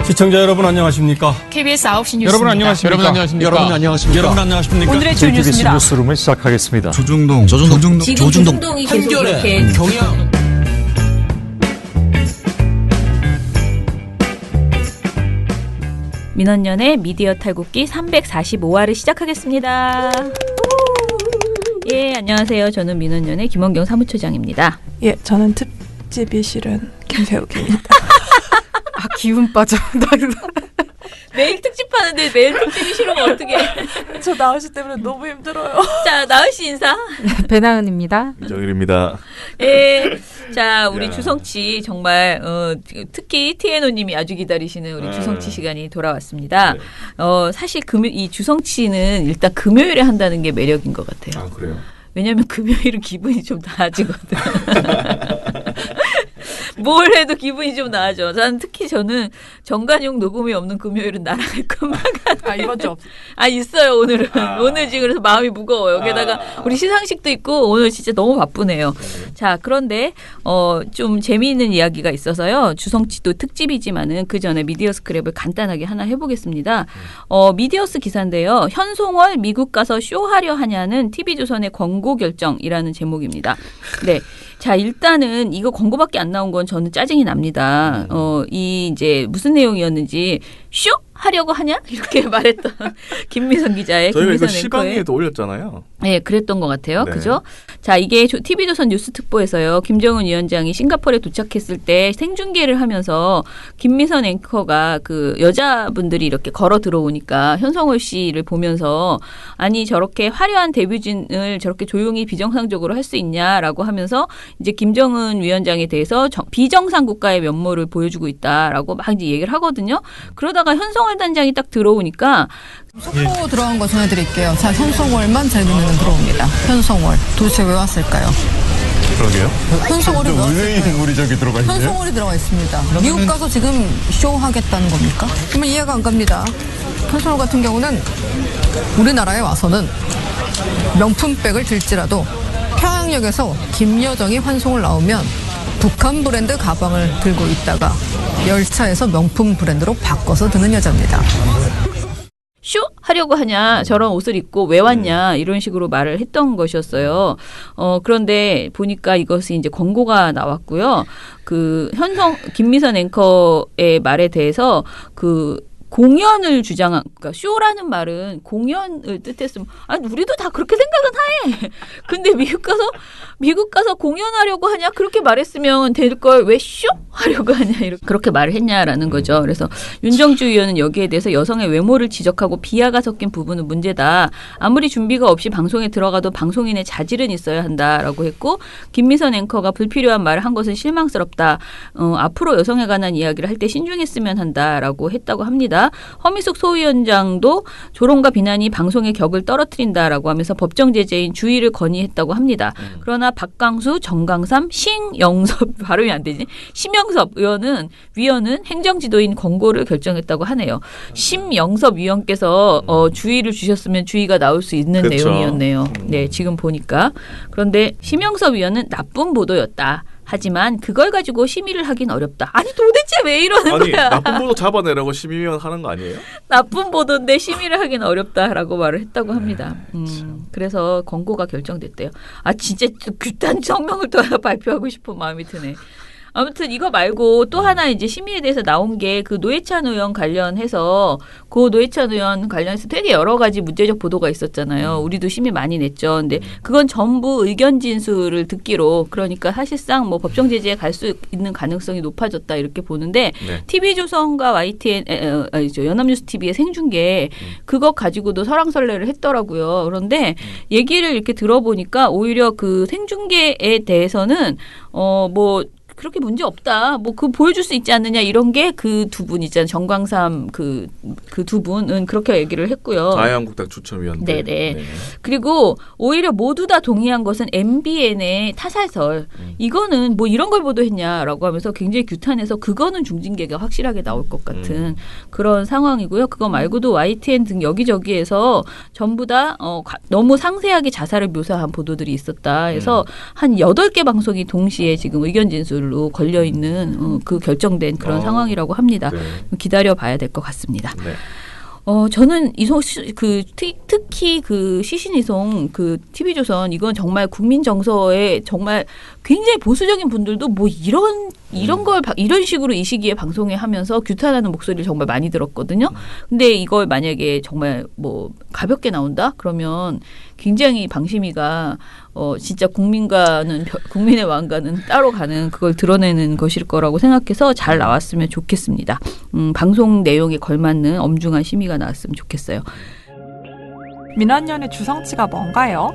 시청자 여러분 안녕하십니까? KBS 9시 뉴스입니다. 여러분 안녕하십니까? 여러분 안녕하십니까? 여러분 안녕하십니까? 여러분 안녕하십니까? 오늘의 주 뉴스입니다. 뉴스룸을 시작하겠습니다. 조중동이 계속 이렇게 경향. 민원연의 미디어 탈곡기 345화를 시작하겠습니다. 예, 안녕하세요. 저는 민원연의 김원경 사무처장입니다. 예, 저는 특집이 싫은 김세욱입니다. 아, 기운 빠져. 매일 특집하는데 매일 특집이 싫으면 어떡해. 저 나은 씨 때문에 너무 힘들어요. 자, 나은 씨 인사. 배나은입니다. 이정일입니다. 예. 자, 우리 주성치 정말 특히 TNO님이 아주 기다리시는 우리 주성치 시간이 돌아왔습니다. 네. 사실 이 주성치는 일단 금요일에 한다는 게 매력인 것 같아요. 아, 그래요? 왜냐면 금요일은 기분이 좀 나아지거든. 뭘 해도 기분이 좀 나아져. 특히 저는 정관용 녹음이 없는 금요일은 나랑할 것만 같아요. 아, 이번 주 없. 아, 있어요, 오늘은. 오늘 지금 그래서 마음이 무거워요. 게다가 우리 시상식도 있고 오늘 진짜 너무 바쁘네요. 자, 그런데 좀 재미있는 이야기가 있어서요. 주성치도 특집이지만은 그 전에 미디어 스크랩을 간단하게 하나 해보겠습니다. 미디어스 기사인데요. 현송월 미국 가서 쇼하려 하냐는 TV조선의 권고 결정이라는 제목입니다. 네. 자, 일단은 이거 광고밖에 안 나온 건 저는 짜증이 납니다. 이제 무슨 내용이었는지 쇼 하려고 하냐? 이렇게 말했던 김미선 기자의 저희가 이거 김미선 시방에도 올렸잖아요. 네, 그랬던 것 같아요. 네. 그죠? 자, 이게 TV조선 뉴스특보에서요. 김정은 위원장이 싱가포르에 도착했을 때 생중계를 하면서 김미선 앵커가 그 여자분들이 이렇게 걸어 들어오니까 현성월 씨를 보면서 아니 저렇게 화려한 데뷔진을 저렇게 조용히 비정상적으로 할 수 있냐라고 하면서 이제 김정은 위원장에 대해서 비정상 국가의 면모를 보여주고 있다라고 막 이제 얘기를 하거든요. 그러다가 현성월 단장이 딱 들어오니까 속보 들어간 거 전해드릴게요. 자, 현송월만 제 눈에는 들어옵니다. 현송월. 도대체 왜 왔을까요? 그러게요. 현송월이 왜 의외의 왔을까요? 인물이 저기 들어가 있네요. 현송월이 들어가 있습니다. 미국 가서 지금 쇼 하겠다는 겁니까? 그러면 이해가 안 갑니다. 현송월 같은 경우는 우리나라에 와서는 명품백을 들지라도 평양역에서 김여정이 환송을 나오면 북한 브랜드 가방을 들고 있다가 열차에서 명품 브랜드로 바꿔서 드는 여자입니다. 쇼 하려고 하냐 저런 옷을 입고 왜 왔냐 이런 식으로 말을 했던 것이었어요. 그런데 보니까 이것이 이제 권고가 나왔고요. 그 김미선 앵커의 말에 대해서 공연을 그러니까 쇼라는 말은 공연을 뜻했으면, 아니, 우리도 다 그렇게 생각은 해. 근데 미국 가서 공연하려고 하냐? 그렇게 말했으면 될 걸 왜 쇼? 하려고 하냐? 그렇게 말을 했냐라는 거죠. 그래서 윤정주 의원은 여기에 대해서 여성의 외모를 지적하고 비하가 섞인 부분은 문제다. 아무리 준비가 없이 방송에 들어가도 방송인의 자질은 있어야 한다라고 했고, 김미선 앵커가 불필요한 말을 한 것은 실망스럽다. 앞으로 여성에 관한 이야기를 할 때 신중했으면 한다라고 했다고 합니다. 허미숙 소위원장도 조롱과 비난이 방송의 격을 떨어뜨린다라고 하면서 법정 제재인 주의를 건의했다고 합니다. 그러나 박강수, 정강삼, 신영섭 발음이 안 되지. 심영섭 위원은 행정지도인 권고를 결정했다고 하네요. 심영섭 위원께서 주의를 주셨으면 주의가 나올 수 있는 그렇죠. 내용이었네요. 네, 지금 보니까. 그런데 심영섭 위원은 나쁜 보도였다. 하지만 그걸 가지고 심의를 하긴 어렵다. 아니 도대체 왜 이러는 아니, 거야? 나쁜 보도 잡아내라고 심의위원 하는 거 아니에요? 나쁜 보도인데 심의를 하긴 어렵다라고 말을 했다고 합니다. 그래서 권고가 결정됐대요. 아 진짜 규탄 성명을 또 하나 발표하고 싶은 마음이 드네. 아무튼 이거 말고 또 하나 이제 심의에 대해서 나온 게 그 노회찬 의원 관련해서 되게 여러 가지 문제적 보도가 있었잖아요. 우리도 심의 많이 냈죠. 근데 그건 전부 의견 진술을 듣기로 그러니까 사실상 뭐 법정 제재에 갈 수 있는 가능성이 높아졌다 이렇게 보는데 네. TV조선과 YTN 연합뉴스 TV의 생중계 그거 가지고도 설왕설래를 했더라고요. 그런데 얘기를 이렇게 들어보니까 오히려 그 생중계에 대해서는 뭐 그렇게 문제 없다. 뭐 그 보여줄 수 있지 않느냐 이런 게 그 두 분 있잖아요. 정광삼 그 두 분은 그렇게 얘기를 했고요. 자유한국당 추천위원들. 네네. 네네. 그리고 오히려 모두 다 동의한 것은 MBN의 타살설. 이거는 뭐 이런 걸 보도했냐라고 하면서 굉장히 규탄해서 그거는 중징계가 확실하게 나올 것 같은 그런 상황이고요. 그거 말고도 YTN 등 여기저기에서 전부 다 너무 상세하게 자살을 묘사한 보도들이 있었다. 해서 한 8개 방송이 동시에 지금 의견 진술을 것들로 걸려 있는 그 결정된 그런 상황이라고 합니다. 네. 기다려 봐야 될 것 같습니다. 네. 저는 이송 특히 그 시신이송 그 TV조선 이건 정말 국민 정서에 정말 굉장히 보수적인 분들도 뭐 이런 걸 이런 식으로 이 시기에 방송에 하면서 규탄하는 목소리를 정말 많이 들었거든요. 근데 이걸 만약에 정말 뭐 가볍게 나온다? 그러면 굉장히 방심위가 진짜 국민의 왕과는 따로 가는 그걸 드러내는 것일 거라고 생각해서 잘 나왔으면 좋겠습니다. 방송 내용에 걸맞는 엄중한 심의가 나왔으면 좋겠어요. 민원연의 주성치가 뭔가요?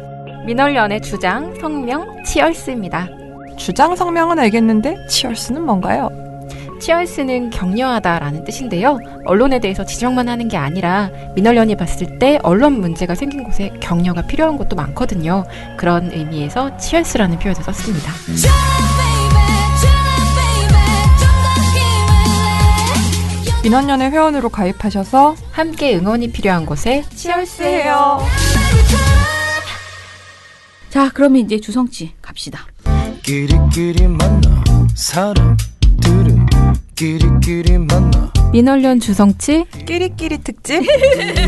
민원련의 주장, 성명, 치얼스입니다. 주장 성명은 알겠는데 치얼스는 뭔가요? 치얼스는 격려하다라는 뜻인데요. 언론에 대해서 지적만 하는 게 아니라 민원련이 봤을 때 언론 문제가 생긴 곳에 격려가 필요한 곳도 많거든요. 그런 의미에서 치얼스라는 표현을 썼습니다. 민원연의 회원으로 가입하셔서 함께 응원이 필요한 곳에 치얼스해요. 자, 그러면 이제 주성치 갑시다. 끼리끼리 만나 사람들은 끼리끼리 만나 민원련 주성치 끼리끼리 특집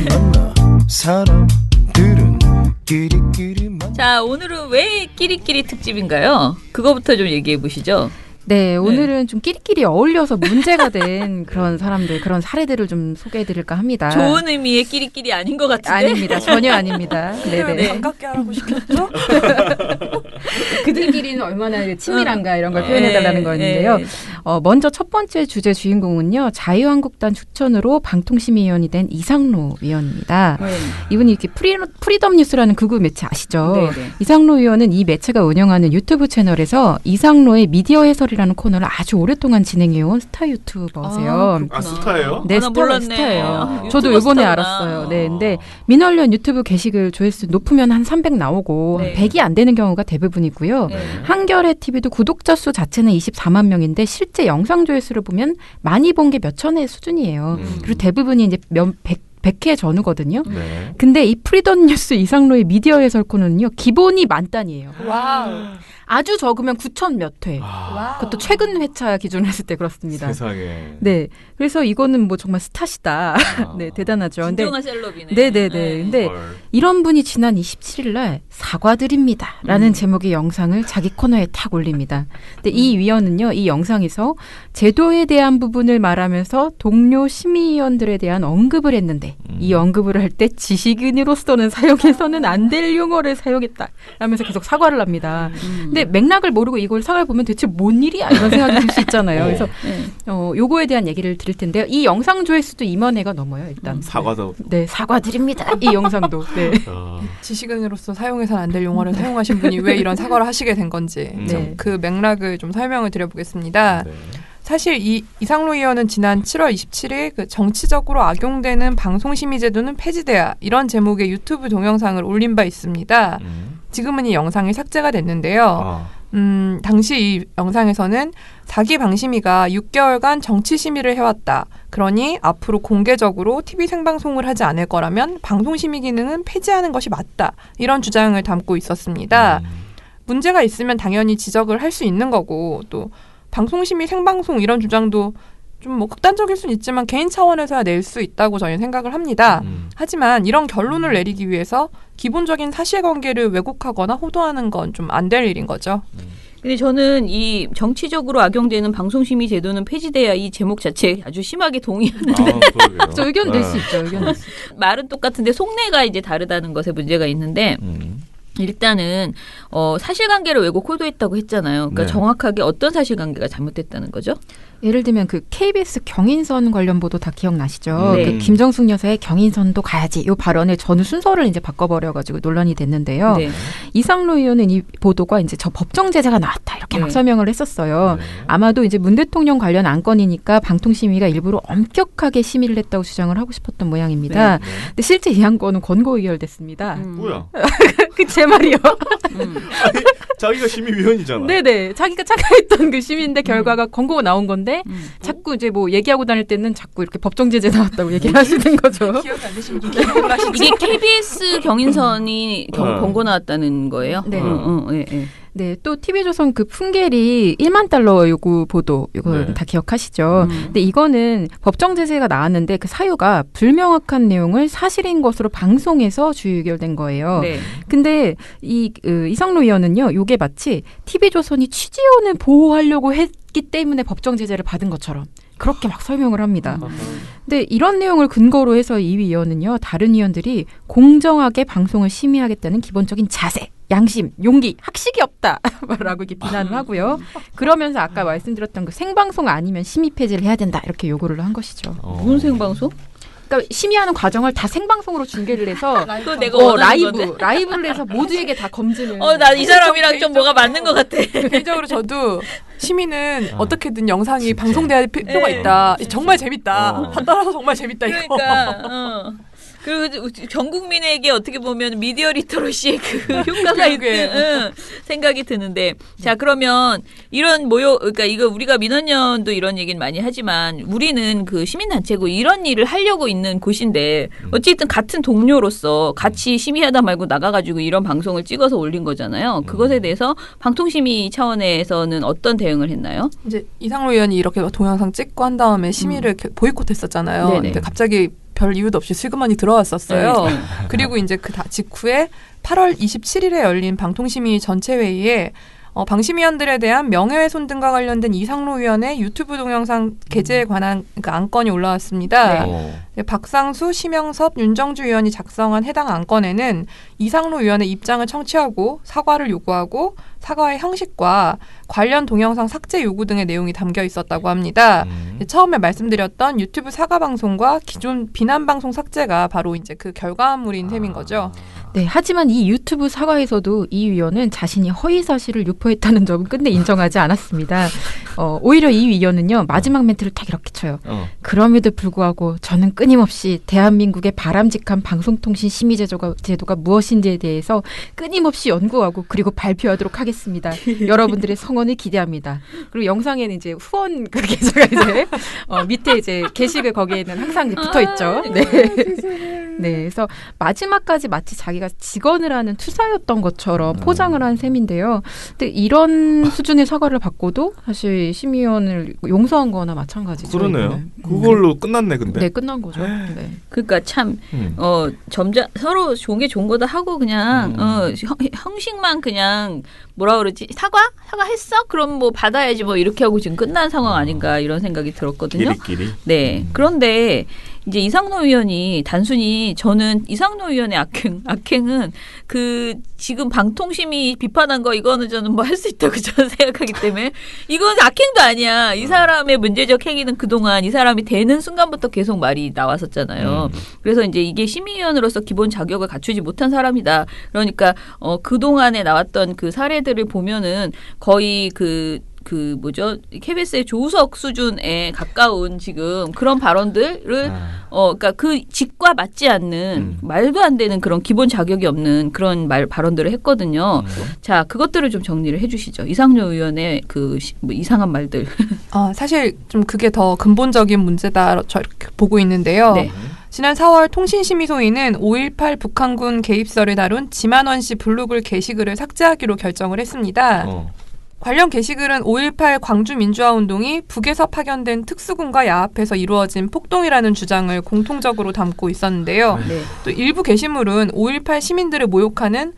만나 사람들은 끼리끼리 만나. 자, 오늘은 왜 끼리끼리 특집인가요? 그거부터 좀 얘기해 보시죠. 네, 오늘은 좀 끼리끼리 어울려서 문제가 된 그런 사람들, 그런 사례들을 좀 소개해드릴까 합니다. 좋은 의미의 끼리끼리 아닌 것 같은데? 아닙니다. 전혀 아닙니다. 네네. 반갑게 하라고 시켰죠? 그들끼리는 얼마나 친밀한가 이런 걸 표현해달라는 거였는데요. 네. 먼저 첫 번째 주제 주인공은요. 자유한국당 추천으로 방통심의위원이 된 이상로 위원입니다. 이분이 이렇게 프리덤 뉴스라는 극우 매체 아시죠? 네네. 이상로 위원은 이 매체가 운영하는 유튜브 채널에서 이상로의 미디어 해설이라는 코너를 아주 오랫동안 진행해온 스타 유튜버세요. 아, 스타예요? 네, 나 몰랐네. 스타예요. 아, 저도 유튜버 이번에 스타구나. 알았어요. 네, 근데 민원련 유튜브 게시글 조회수 높으면 한 300 나오고 네. 한 100이 안 되는 경우가 대부분이고요. 네. 한겨레 TV도 구독자 수 자체는 24만 명인데 실제 영상 조회수를 보면 많이 본 게 몇 천회 수준이에요. 그리고 대부분이 이제 100회 전후거든요. 네. 근데 이 프리덤 뉴스 이상로의 미디어 해설 코너는요. 기본이 만 단위예요. 와우. 아주 적으면 9천 몇 회. 아, 그것도 최근 회차 기준으로 했을 때 그렇습니다. 세상에. 네. 그래서 이거는 뭐 정말 스타시다. 네, 대단하죠. 근데 진정한 셀럽이네. 네네네. 근데 헐. 이런 분이 지난 27일 날 사과드립니다. 라는 제목의 영상을 자기 코너에 탁 올립니다. 근데 이 위원은요, 이 영상에서 제도에 대한 부분을 말하면서 동료 심의위원들에 대한 언급을 했는데 이 언급을 할 때 지식인으로서는 사용해서는 안 될 용어를 사용했다. 라면서 계속 사과를 합니다. 근데 맥락을 모르고 이걸 사과를 보면 대체 뭔 일이야? 이런 생각이 들 수 있잖아요. 그래서 요거에 대한 얘기를 드릴 텐데요. 이 영상 조회수도 2만 회가 넘어요. 일단. 사과도. 네, 사과드립니다. 이 영상도. 네. 지식인으로서 사용해서는 안 될 용어를 사용하신 분이 왜 이런 사과를 하시게 된 건지 네. 그 맥락을 좀 설명을 드려보겠습니다. 네. 사실 이상로 의원은 지난 7월 27일 그 정치적으로 악용되는 방송심의제도는 폐지돼야 이런 제목의 유튜브 동영상을 올린 바 있습니다. 지금은 이 영상이 삭제가 됐는데요. 당시 이 영상에서는 자기 방심위가 6개월간 정치 심의를 해왔다. 그러니 앞으로 공개적으로 TV 생방송을 하지 않을 거라면 방송심의 기능은 폐지하는 것이 맞다. 이런 주장을 담고 있었습니다. 문제가 있으면 당연히 지적을 할 수 있는 거고 또 방송심의 생방송 이런 주장도 좀 뭐 극단적일 수는 있지만 개인 차원에서야 낼 수 있다고 저희는 생각을 합니다. 하지만 이런 결론을 내리기 위해서 기본적인 사실관계를 왜곡하거나 호도하는 건 좀 안 될 일인 거죠. 근데 저는 이 정치적으로 악용되는 방송심의 제도는 폐지돼야 이 제목 자체에 아주 심하게 동의하는 그러게요. 저 의견 낼 수 있죠. 의견 낼 수 있죠. 말은 똑같은데 속내가 이제 다르다는 것에 문제가 있는데 일단은 사실관계를 왜곡 호도했다고 했잖아요. 그러니까 네. 정확하게 어떤 사실관계가 잘못됐다는 거죠? 예를 들면 그 KBS 경인선 관련 보도 다 기억나시죠? 네. 그 김정숙 여사의 경인선도 가야지 이 발언의 전 순서를 이제 바꿔버려가지고 논란이 됐는데요. 네. 이상로 의원은 이 보도가 이제 저 법정 제재가 나왔다 이렇게 막 네. 설명을 했었어요. 네. 아마도 이제 문 대통령 관련 안건이니까 방통심의가 일부러 엄격하게 심의를 했다고 주장을 하고 싶었던 모양입니다. 네. 근데 실제 이 안건은 권고 의결됐습니다. 뭐야? 그 제 말이요. 아니, 자기가 심의위원이잖아. 네네. 자기가 착각했던 그 심의인데 결과가 권고가 나온 건데 자꾸 이제 뭐 얘기하고 다닐 때는 자꾸 이렇게 법정 제재 나왔다고 얘기를 하시는 거죠. 기억이 안 되시면 좀 기억을 하시죠. 이게 KBS 경인선이 권고 나왔다는 거예요? 네. 예, 예. 네, 또 TV조선 그 풍계리 1만 달러 요구 보도 이거 네. 다 기억하시죠? 근데 이거는 법정 제재가 나왔는데 그 사유가 불명확한 내용을 사실인 것으로 방송에서 주의결된 거예요. 네. 근데 이상로 의원은요, 요게 마치 TV조선이 취재원을 보호하려고 했기 때문에 법정 제재를 받은 것처럼 그렇게 막 설명을 합니다. 근데 이런 내용을 근거로 해서 이 의원은요, 다른 의원들이 공정하게 방송을 심의하겠다는 기본적인 자세, 양심, 용기, 학식이 없다라고 이렇게 비난을 하고요. 그러면서 아까 말씀드렸던 그 생방송 아니면 심의 폐지를 해야 된다 이렇게 요구를 한 것이죠. 무슨 생방송? 그러니까 심의하는 과정을 다 생방송으로 중계를 해서 그거 내가 원하는 건데. 라이브를 해서 모두에게 다 검증을. 난 이 사람이랑 좀 뭐가 맞는 것 같아. 개인적으로 저도 시민은 어떻게든 영상이 방송돼야 필요가 있다. 정말 재밌다. 따라서 정말 재밌다. 이거. 그러니까. 그리고 전 국민에게 어떻게 보면 미디어 리터러시의 그 효과가 있는 생각이 드는데, 자, 그러면 이런 그러니까 이거 우리가 민원연도 이런 얘기는 많이 하지만 우리는 그 시민단체고 이런 일을 하려고 있는 곳인데 어쨌든 같은 동료로서 같이 심의하다 말고 나가가지고 이런 방송을 찍어서 올린 거잖아요. 그것에 대해서 방통심의 차원에서는 어떤 대응을 했나요? 이제 이상로 의원이 이렇게 동영상 찍고 한 다음에 심의를 이렇게 보이콧했었잖아요. 네네. 근데 갑자기 별 이유도 없이 슬그머니 들어왔었어요. 네. 그리고 이제 그 직후에 8월 27일에 열린 방통심의 전체 회의에 방심위원들에 대한 명예훼손 등과 관련된 이상로 의원의 유튜브 동영상 게재에 관한 그 안건이 올라왔습니다. 네, 박상수, 심영섭, 윤정주 의원이 작성한 해당 안건에는 이상로 의원의 입장을 청취하고 사과를 요구하고 사과의 형식과 관련 동영상 삭제 요구 등의 내용이 담겨 있었다고 합니다. 처음에 말씀드렸던 유튜브 사과 방송과 기존 비난 방송 삭제가 바로 이제 그 결과물인 셈인 거죠. 네, 하지만 이 유튜브 사과에서도 이 의원은 자신이 허위 사실을 유포했다는 점은 끝내 인정하지 않았습니다. 오히려 이 의원은요, 마지막 멘트를 딱 이렇게 쳐요. 그럼에도 불구하고 저는 끊임없이 대한민국의 바람직한 방송통신 심의 제도가 무엇인지에 대해서 끊임없이 연구하고 그리고 발표하도록 하겠습니다. 여러분들의 성원을 기대합니다. 그리고 영상에는 이제 후원 그 계좌가 이제 밑에 이제 게시글 거기에는 항상 이제 붙어 있죠. 네. 네, 그래서 마지막까지 마치 자기가 직언을 하는 투사였던 것처럼 포장을 한 셈인데요. 근데 이런 수준의 사과를 받고도 사실 심의위원을 용서한 거나 마찬가지죠. 그러네요. 이거는. 그걸로 끝났네, 근데. 네, 끝난 거죠. 네. 그러니까 참 점자 서로 좋은 게 좋은 거다 하고 그냥 형식만 그냥 뭐라 그러지? 사과했어? 그럼 뭐 받아야지 뭐 이렇게 하고 지금 끝난 상황 아닌가 이런 생각이 들었거든요. 끼리끼리. 네. 그런데 이제 이상로 의원이 단순히 저는 이상로 의원의 악행은 그 지금 방통심이 비판한 거 이거는 저는 뭐 할 수 있다고 저는 생각하기 때문에 이건 악행도 아니야. 이 사람의 문제적 행위는 그동안 이 사람이 되는 순간부터 계속 말이 나왔었잖아요. 그래서 이제 이게 심의위원으로서 기본 자격을 갖추지 못한 사람이다. 그러니까 그동안에 나왔던 그 사례들을 보면은 거의 그 뭐죠? KBS의 조우석 수준에 가까운 지금 그런 발언들을 그러니까 그 직과 맞지 않는 말도 안 되는 그런 기본 자격이 없는 그런 발언들을 했거든요. 자, 그것들을 좀 정리를 해 주시죠. 이상로 의원의 뭐 이상한 말들. 사실 좀 그게 더 근본적인 문제다 저 이렇게 보고 있는데요. 네. 지난 4월 통신심의소위는 5.18 북한군 개입설을 다룬 지만원 씨 블로그 게시글을 삭제하기로 결정을 했습니다. 관련 게시글은 5.18 광주민주화운동이 북에서 파견된 특수군과 야합해서 이루어진 폭동이라는 주장을 공통적으로 담고 있었는데요. 네. 또 일부 게시물은 5.18 시민들을 모욕하는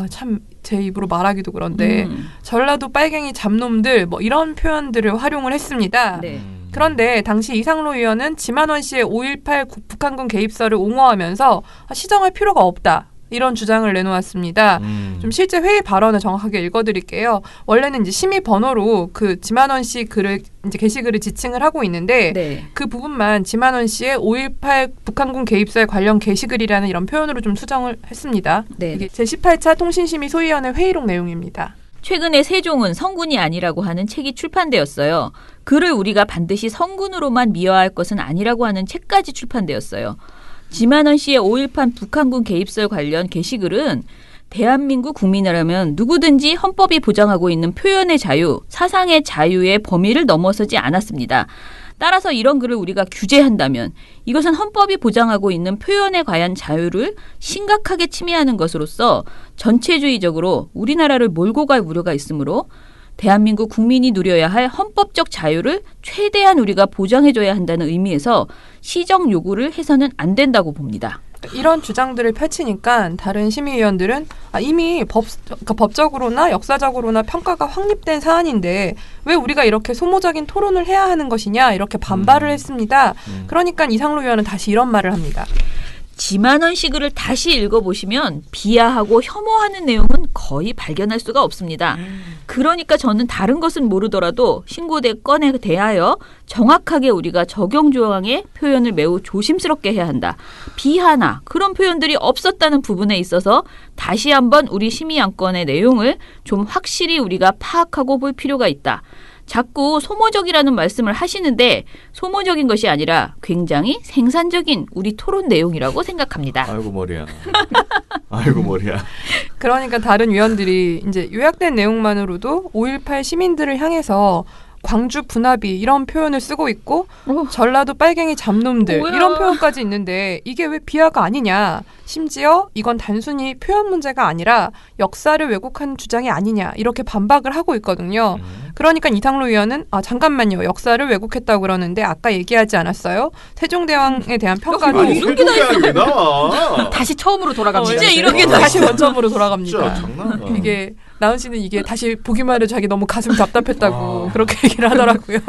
참 제 입으로 말하기도 그런데 전라도 빨갱이 잡놈들 뭐 이런 표현들을 활용을 했습니다. 네. 그런데 당시 이상로 의원은 지만원 씨의 5.18 북한군 개입설을 옹호하면서 시정할 필요가 없다. 이런 주장을 내놓았습니다. 좀 실제 회의 발언을 정확하게 읽어드릴게요. 원래는 이제 심의 번호로 그 지만원 씨 글을 이제 게시글을 지칭을 하고 있는데 네. 그 부분만 지만원 씨의 5.18 북한군 개입설 관련 게시글이라는 이런 표현으로 좀 수정을 했습니다. 네. 이게 제18차 통신심의 소위원회 회의록 내용입니다. 최근에 세종은 성군이 아니라고 하는 책이 출판되었어요. 그를 우리가 반드시 성군으로만 미화할 것은 아니라고 하는 책까지 출판되었어요. 지만원 씨의 5.18 북한군 개입설 관련 게시글은 대한민국 국민이라면 누구든지 헌법이 보장하고 있는 표현의 자유, 사상의 자유의 범위를 넘어서지 않았습니다. 따라서 이런 글을 우리가 규제한다면 이것은 헌법이 보장하고 있는 표현에 관한 자유를 심각하게 침해하는 것으로서 전체주의적으로 우리나라를 몰고 갈 우려가 있으므로 대한민국 국민이 누려야 할 헌법적 자유를 최대한 우리가 보장해줘야 한다는 의미에서 시정 요구를 해서는 안 된다고 봅니다. 이런 주장들을 펼치니까 다른 심의위원들은 이미 그러니까 법적으로나 역사적으로나 평가가 확립된 사안인데 왜 우리가 이렇게 소모적인 토론을 해야 하는 것이냐 이렇게 반발을 했습니다. 그러니까 이상로 위원은 다시 이런 말을 합니다. 지만원 씨 글을 다시 읽어보시면 비하하고 혐오하는 내용은 거의 발견할 수가 없습니다. 그러니까 저는 다른 것은 모르더라도 신고된 건에 대하여 정확하게 우리가 적용 조항의 표현을 매우 조심스럽게 해야 한다. 비하나 그런 표현들이 없었다는 부분에 있어서 다시 한번 우리 심의 안건의 내용을 좀 확실히 우리가 파악하고 볼 필요가 있다. 자꾸 소모적이라는 말씀을 하시는데 소모적인 것이 아니라 굉장히 생산적인 우리 토론 내용이라고 생각합니다. 아이고 머리야. 아이고 머리야. 그러니까 다른 위원들이 이제 요약된 내용만으로도 5.18 시민들을 향해서 광주 분합이 이런 표현을 쓰고 있고 전라도 빨갱이 잡놈들 뭐야? 이런 표현까지 있는데 이게 왜 비하가 아니냐. 심지어 이건 단순히 표현 문제가 아니라 역사를 왜곡하는 주장이 아니냐 이렇게 반박을 하고 있거든요. 그러니까 이상로 위원은 잠깐만요. 역사를 왜곡했다고 그러는데 아까 얘기하지 않았어요? 세종대왕에 대한 평가도 이렇게 왜 나와? 다시 처음으로 돌아갑니다. 진짜 이렇게 다시 원점으로 돌아갑니다. 진짜 장난 아니야. 이게 나은 씨는 이게 다시 보기만 해도 자기 너무 가슴 답답했다고 그렇게 얘기를 하더라고요.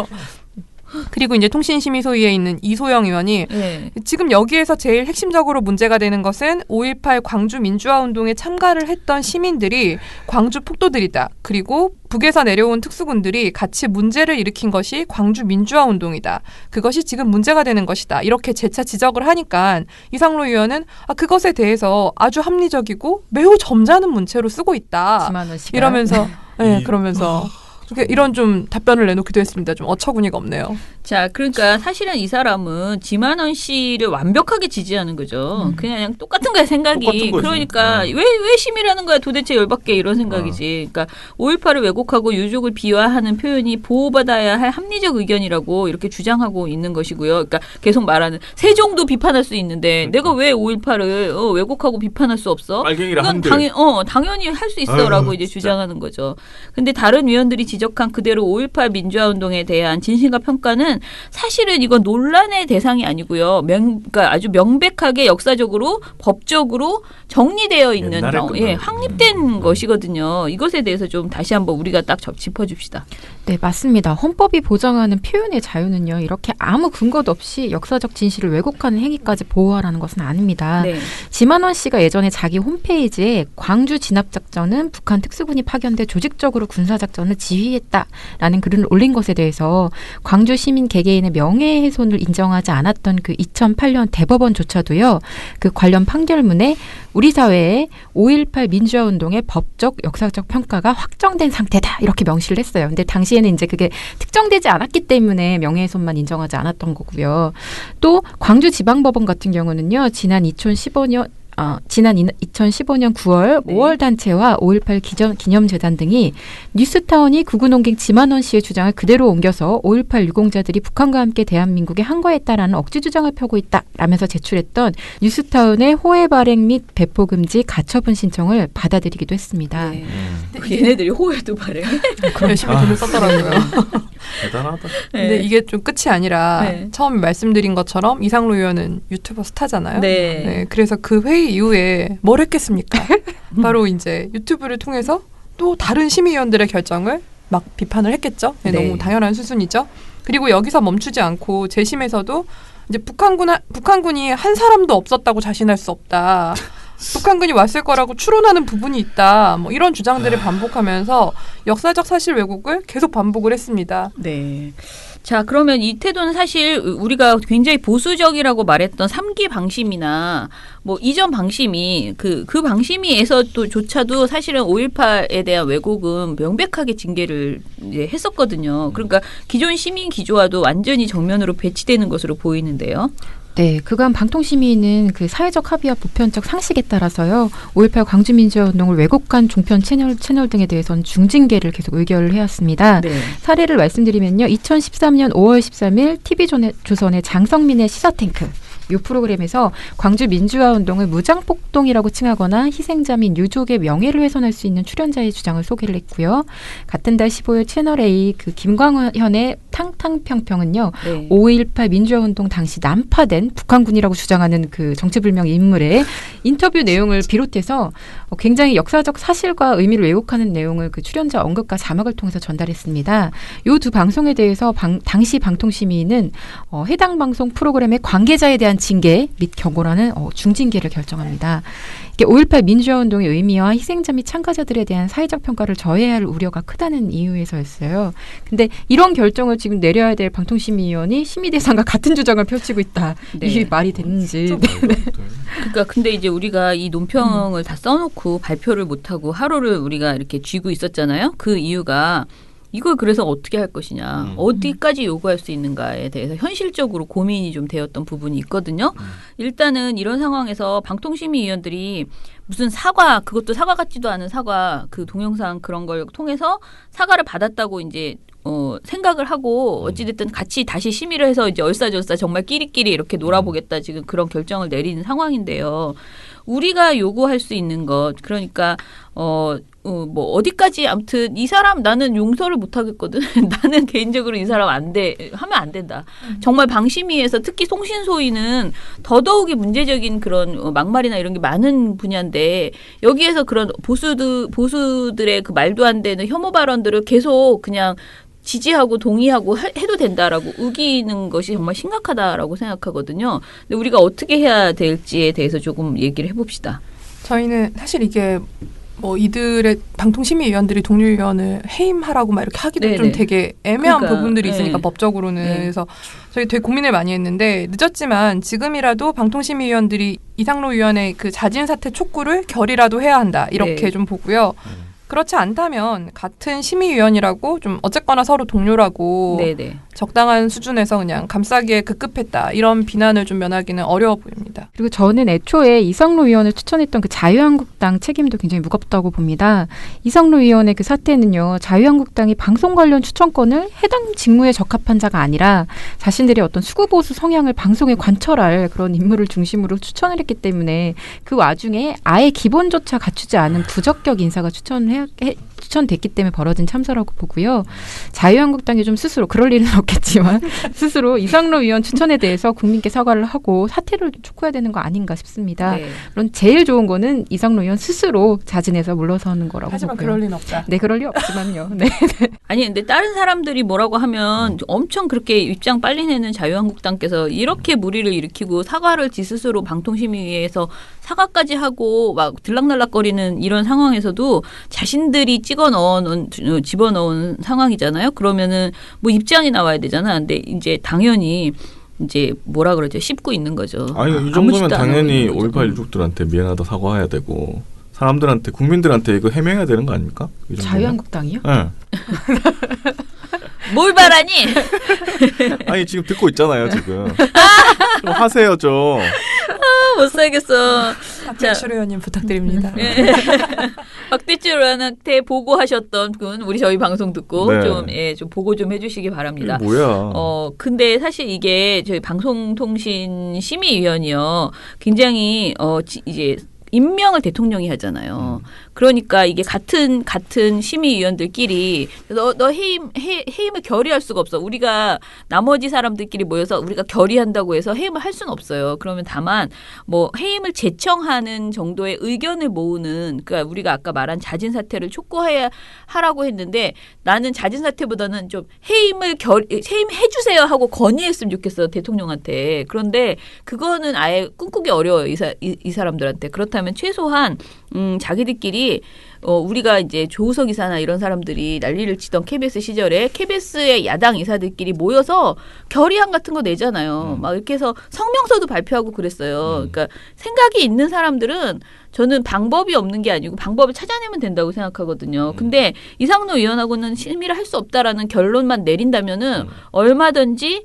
그리고 이제 통신심의소위에 있는 이소영 의원이 네. 지금 여기에서 제일 핵심적으로 문제가 되는 것은 5.18 광주 민주화운동에 참가를 했던 시민들이 광주 폭도들이다. 그리고 북에서 내려온 특수군들이 같이 문제를 일으킨 것이 광주 민주화운동이다. 그것이 지금 문제가 되는 것이다. 이렇게 재차 지적을 하니까 이상로 의원은 그것에 대해서 아주 합리적이고 매우 점잖은 문체로 쓰고 있다. 지만원 씨가. 이러면서 그러면서 이런 좀 답변을 내놓기도 했습니다. 좀 어처구니가 없네요. 자, 그러니까 사실은 이 사람은 지만원 씨를 완벽하게 지지하는 거죠. 그냥 똑같은 거야 생각이. 똑같은 거지. 그러니까 왜 심의라는 거야 도대체 열받게 이런 생각이지. 그러니까 5.18을 왜곡하고 유족을 비하하는 표현이 보호받아야 할 합리적 의견이라고 이렇게 주장하고 있는 것이고요. 그러니까 계속 말하는 세종도 비판할 수 있는데 내가 왜 5.18을 왜곡하고 비판할 수 없어? 빨갱이라 이건 한들. 당연히 할 수 있어라고 이제 주장하는 거죠. 근데 다른 위원들이 지적한 그대로 5.18 민주화운동에 대한 진실과 평가는 사실은 이건 논란의 대상이 아니고요. 그러니까 아주 명백하게 역사적으로 법적으로 정리되어 있는 확립된 것이거든요. 이것에 대해서 좀 다시 한번 우리가 딱 짚어줍시다. 네, 맞습니다. 헌법이 보장하는 표현의 자유는요. 이렇게 아무 근거도 없이 역사적 진실을 왜곡하는 행위까지 보호하라는 것은 아닙니다. 네. 지만원 씨가 예전에 자기 홈페이지에 광주 진압작전은 북한 특수군이 파견돼 조직적으로 군사작전을 지휘했다라는 글을 올린 것에 대해서 광주 시민 개개인의 명예훼손을 인정하지 않았던 그 2008년 대법원조차도요. 그 관련 판결문에 우리 사회의 5.18 민주화운동의 법적, 역사적 평가가 확정된 상태다. 이렇게 명시를 했어요. 근데 당시에는 이제 그게 특정되지 않았기 때문에 명예훼손만 인정하지 않았던 거고요. 또 광주지방법원 같은 경우는요. 지난 2015년 9월 5월 단체와 5.18 기념재단 등이 뉴스타운이 구구농객 지만원 씨의 주장을 그대로 옮겨서 5.18 유공자들이 북한과 함께 대한민국에 항거했다라는 억지 주장을 펴고 있다라면서 제출했던 뉴스타운의 호혜 발행 및 배포 금지 가처분 신청을 받아들이기도 했습니다. 네. 얘네들이 호혜도 발행. 열심히 돈을 썼더라고요. 대단하다. 근데 이게 좀 끝이 아니라 처음 말씀드린 것처럼 이상로 의원은 유튜버 스타잖아요. 네. 그래서 그 회의 이후에 뭘 했겠습니까? 바로 이제 유튜브를 통해서 또 다른 심의위원들의 결정을 막 비판을 했겠죠. 네. 너무 당연한 수순이죠. 그리고 여기서 멈추지 않고 재심에서도 이제 북한군이 한 사람도 없었다고 자신할 수 없다. 북한군이 왔을 거라고 추론하는 부분이 있다. 뭐 이런 주장들을 반복하면서 역사적 사실 왜곡을 계속 반복을 했습니다. 네. 자, 그러면 이 태도는 사실 우리가 굉장히 보수적이라고 말했던 3기 방심이나 뭐 이전 방심이 그 방심위에서조차도 사실은 5.18에 대한 왜곡은 명백하게 징계를 이제 했었거든요. 그러니까 기존 시민 기조와도 완전히 정면으로 배치되는 것으로 보이는데요. 네, 그간 방통시민은 그 사회적 합의와 보편적 상식에 따라서요, 5.18 광주민주화운동을 왜곡한 종편 채널 등에 대해서는 중징계를 계속 의결을 해왔습니다. 네. 사례를 말씀드리면요, 2013년 5월 13일 TV조선의 장성민의 시사탱크, 이 프로그램에서 광주 민주화 운동을 무장폭동이라고 칭하거나 희생자 및 유족의 명예를 훼손할 수 있는 출연자의 주장을 소개를 했고요. 같은 달 15일 채널A 그 김광현의 탕탕평평은요. 네. 5.18 민주화 운동 당시 난파된 북한군이라고 주장하는 그 정체불명 인물의 인터뷰 내용을 비롯해서 굉장히 역사적 사실과 의미를 왜곡하는 내용을 그 출연자 언급과 자막을 통해서 전달했습니다. 이 두 방송에 대해서 당시 방통심의는 해당 방송 프로그램의 관계자에 대한 징계 및 경고라는 중징계를 결정합니다. 이게 5.18 민주화운동의 의미와 희생자 및 참가자들에 대한 사회적 평가를 저해야 할 우려가 크다는 이유에서였어요. 근데 이런 결정을 지금 내려야 될 방통심의위원이 심의대상과 같은 주장을 펼치고 있다. 네. 이게 말이 되는지. 그러니까 근데 이제 우리가 이 논평을 다 써놓고 발표를 못하고 하루를 우리가 이렇게 쥐고 있었잖아요. 그 이유가 이걸 그래서 어떻게 할 것이냐, 어디까지 요구할 수 있는가에 대해서 현실적으로 고민이 좀 되었던 부분이 있거든요. 일단은 이런 상황에서 방통심의위원들이 무슨 사과, 그것도 사과 같지도 않은 사과, 그 동영상 그런 걸 통해서 사과를 받았다고 이제 생각을 하고 어찌됐든 같이 다시 심의를 해서 이제 얼싸절싸 정말 끼리끼리 이렇게 놀아보겠다 지금 그런 결정을 내리는 상황인데요. 우리가 요구할 수 있는 것, 그러니까 뭐 어디까지 아무튼 이 사람 나는 용서를 못 하겠거든. 나는 개인적으로 이 사람 하면 안 된다. 정말 방심위에서 특히 송신소위는 더더욱이 문제적인 그런 막말이나 이런 게 많은 분야인데 여기에서 그런 보수들의 그 말도 안 되는 혐오 발언들을 계속 그냥 지지하고 동의하고 해도 된다라고 우기는 것이 정말 심각하다라고 생각하거든요. 근데 우리가 어떻게 해야 될지에 대해서 조금 얘기를 해봅시다. 저희는 사실 이게 뭐 이들의 방통심의위원들이 동료위원을 해임하라고 막 이렇게 하기도 네네. 좀 되게 애매한 그러니까, 부분들이 있으니까 네. 법적으로는. 네. 그래서 저희 되게 고민을 많이 했는데 늦었지만 지금이라도 방통심의위원들이 이상로위원의 그 자진 사퇴 촉구를 결의라도 해야 한다 이렇게 네. 좀 보고요. 그렇지 않다면 같은 심의위원이라고 좀 어쨌거나 서로 동료라고 네네. 적당한 수준에서 그냥 감싸기에 급급했다 이런 비난을 좀 면하기는 어려워 보입니다. 그리고 저는 애초에 이성로 의원을 추천했던 그 자유한국당 책임도 굉장히 무겁다고 봅니다. 이성로 의원의 그 사태는요, 자유한국당이 방송 관련 추천권을 해당 직무에 적합한 자가 아니라 자신들의 어떤 수구보수 성향을 방송에 관철할 그런 인물을 중심으로 추천을 했기 때문에 그 와중에 아예 기본조차 갖추지 않은 부적격 인사가 추천됐기 때문에 벌어진 참사라고 보고요. 자유한국당이 좀 스스로, 그럴 일은 없겠지만 스스로 이상로 의원 추천에 대해서 국민께 사과를 하고 사퇴를 촉구해야 되는 거 아닌가 싶습니다. 네. 물론 제일 좋은 거는 이상로 의원 스스로 자진해서 물러서는 거라고 하지만 보고요. 그럴 리는 없다. 네, 그럴 리 없지만요. 네. 아니 근데 다른 사람들이 뭐라고 하면 엄청 그렇게 입장 빨리 내는 자유한국당께서 이렇게 무리를 일으키고 사과를 지 스스로 방통심의위에서 사과까지 하고 막 들락날락거리는 이런 상황에서도 자신들이 집어넣은 상황이잖아요. 그러면은 뭐 입장이 나와야 되잖아. 근데 이제 당연히 이제 뭐라 그러죠? 씹고 있는 거죠. 아니 이 아무 정도면 짓도 안 하고 당연히 있는 거죠. 5.18 유족들한테 미안하다 사과해야 되고 사람들한테 국민들한테 이거 해명해야 되는 거 아닙니까? 이 정도면? 자유한국당이요? 네. 뭘 바라니? 아니 지금 듣고 있잖아요 지금. 좀 하세요 좀. 못 살겠어. 박대출 의원님 부탁드립니다. 예. 박대출 의원한테 보고하셨던 분 우리 저희 방송 듣고 네. 좀 보고 좀 해주시기 바랍니다. 이게 뭐야? 근데 사실 이게 저희 방송통신 심의위원이요 굉장히 이제 임명을 대통령이 하잖아요. 그러니까 이게 같은 심의위원들끼리 너 해임을 결의할 수가 없어. 우리가 나머지 사람들끼리 모여서 우리가 결의한다고 해서 해임을 할 수는 없어요. 그러면 다만 뭐 해임을 제청하는 정도의 의견을 모으는, 그러니까 우리가 아까 말한 자진 사퇴를 촉구해야 하라고 했는데 나는 자진 사퇴보다는 좀 해임해 주세요 하고 건의했으면 좋겠어 대통령한테. 그런데 그거는 아예 꿈꾸기 어려워요 이 사람들한테. 그렇다면 최소한 자기들끼리 우리가 이제 조우석 이사나 이런 사람들이 난리를 치던 KBS 시절에 KBS의 야당 이사들끼리 모여서 결의안 같은 거 내잖아요. 막 이렇게 해서 성명서도 발표하고 그랬어요. 그러니까 생각이 있는 사람들은 저는 방법이 없는 게 아니고 방법을 찾아내면 된다고 생각하거든요. 근데 이상노 의원하고는 심의를 할 수 없다라는 결론만 내린다면은 얼마든지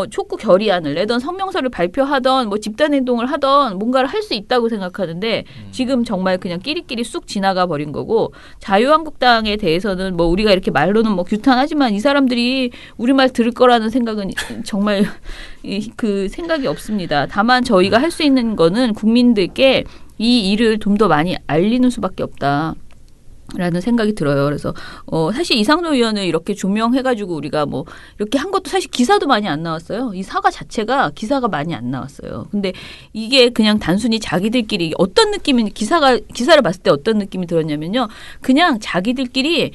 촉구 결의안을 내던 성명서를 발표하던 뭐 집단행동을 하던 뭔가를 할 수 있다고 생각하는데 지금 정말 그냥 끼리끼리 쑥 지나가 버린 거고 자유한국당에 대해서는 뭐 우리가 이렇게 말로는 뭐 규탄하지만 이 사람들이 우리 말 들을 거라는 생각은 정말 그 생각이 없습니다. 다만 저희가 할 수 있는 거는 국민들께 이 일을 좀 더 많이 알리는 수밖에 없다. 라는 생각이 들어요. 그래서 사실 이상노 의원을 이렇게 조명해가지고 우리가 뭐 이렇게 한 것도 사실 기사도 많이 안 나왔어요. 이 사과 자체가 기사가 많이 안 나왔어요. 근데 이게 그냥 단순히 자기들끼리 어떤 느낌이 기사를 봤을 때 어떤 느낌이 들었냐면요. 그냥 자기들끼리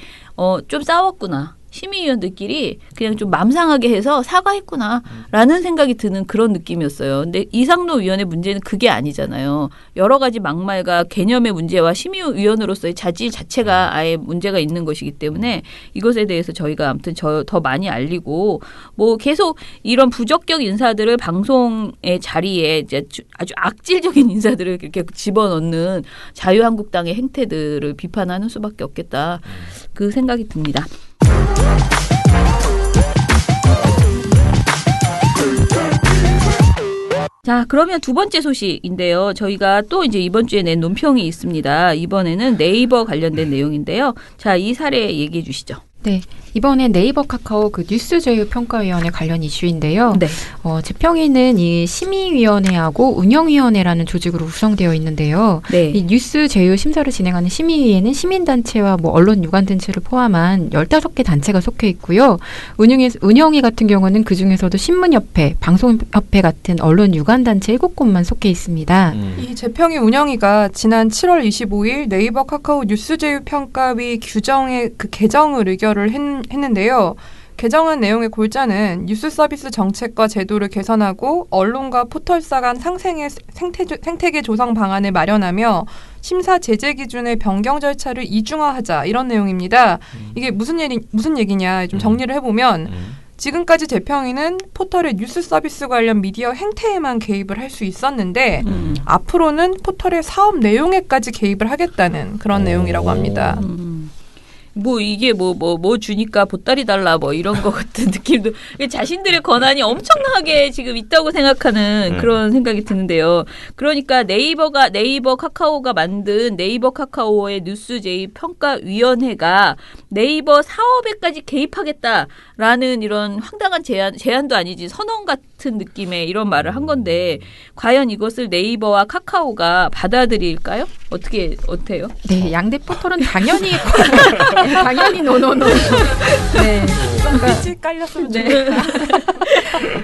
좀 싸웠구나. 심의위원들끼리 그냥 좀 맘상하게 해서 사과했구나라는 생각이 드는 그런 느낌이었어요. 근데 이상노 의원의 문제는 그게 아니잖아요. 여러 가지 막말과 개념의 문제와 심의위원으로서의 자질 자체가 아예 문제가 있는 것이기 때문에 이것에 대해서 저희가 아무튼 더 많이 알리고 뭐 계속 이런 부적격 인사들을 방송의 자리에 이제 아주 악질적인 인사들을 이렇게 집어넣는 자유한국당의 행태들을 비판하는 수밖에 없겠다. 그 생각이 듭니다. 자, 그러면 두 번째 소식인데요. 저희가 또 이제 이번 주에 낸 논평이 있습니다. 이번에는 네이버 관련된 내용인데요. 자, 이 사례 얘기해 주시죠. 네. 이번에 네이버 카카오 그 뉴스 제휴 평가위원회 관련 이슈인데요. 네. 재평에는 이 심의위원회하고 운영위원회라는 조직으로 구성되어 있는데요. 네. 이 뉴스 제휴 심사를 진행하는 심의위에는 시민단체와 뭐 언론 유관단체를 포함한 15개 단체가 속해 있고요. 운영위 같은 경우는 그중에서도 신문협회, 방송협회 같은 언론 유관단체 7곳만 속해 있습니다. 이 재평이 운영위가 지난 7월 25일 네이버 카카오 뉴스 제휴 평가위 규정의 그 개정을 의결을 했는데요. 개정안 내용의 골자는 뉴스 서비스 정책과 제도를 개선하고 언론과 포털사 간 상생의 생태계 조성 방안을 마련하며 심사 제재 기준의 변경 절차를 이중화하자 이런 내용입니다. 이게 무슨 얘기냐 좀 정리를 해보면 지금까지 재평위는 포털의 뉴스 서비스 관련 미디어 행태에만 개입을 할 수 있었는데 앞으로는 포털의 사업 내용에까지 개입을 하겠다는 그런 내용이라고 합니다. 뭐 이게 뭐 주니까 보따리 달라 뭐 이런 거 같은 느낌도 자신들의 권한이 엄청나게 지금 있다고 생각하는 그런 생각이 드는데요. 그러니까 네이버 카카오가 만든 네이버 카카오의 뉴스 제휴 평가위원회가 네이버 사업에까지 개입하겠다라는 이런 황당한 제안도 아니지 선언 같은 느낌의 이런 말을 한 건데 과연 이것을 네이버와 카카오가 받아들일까요? 어때요? 네, 양대 포털은 당연히 노노노. 네. 빛이 깔렸으면 좋겠다.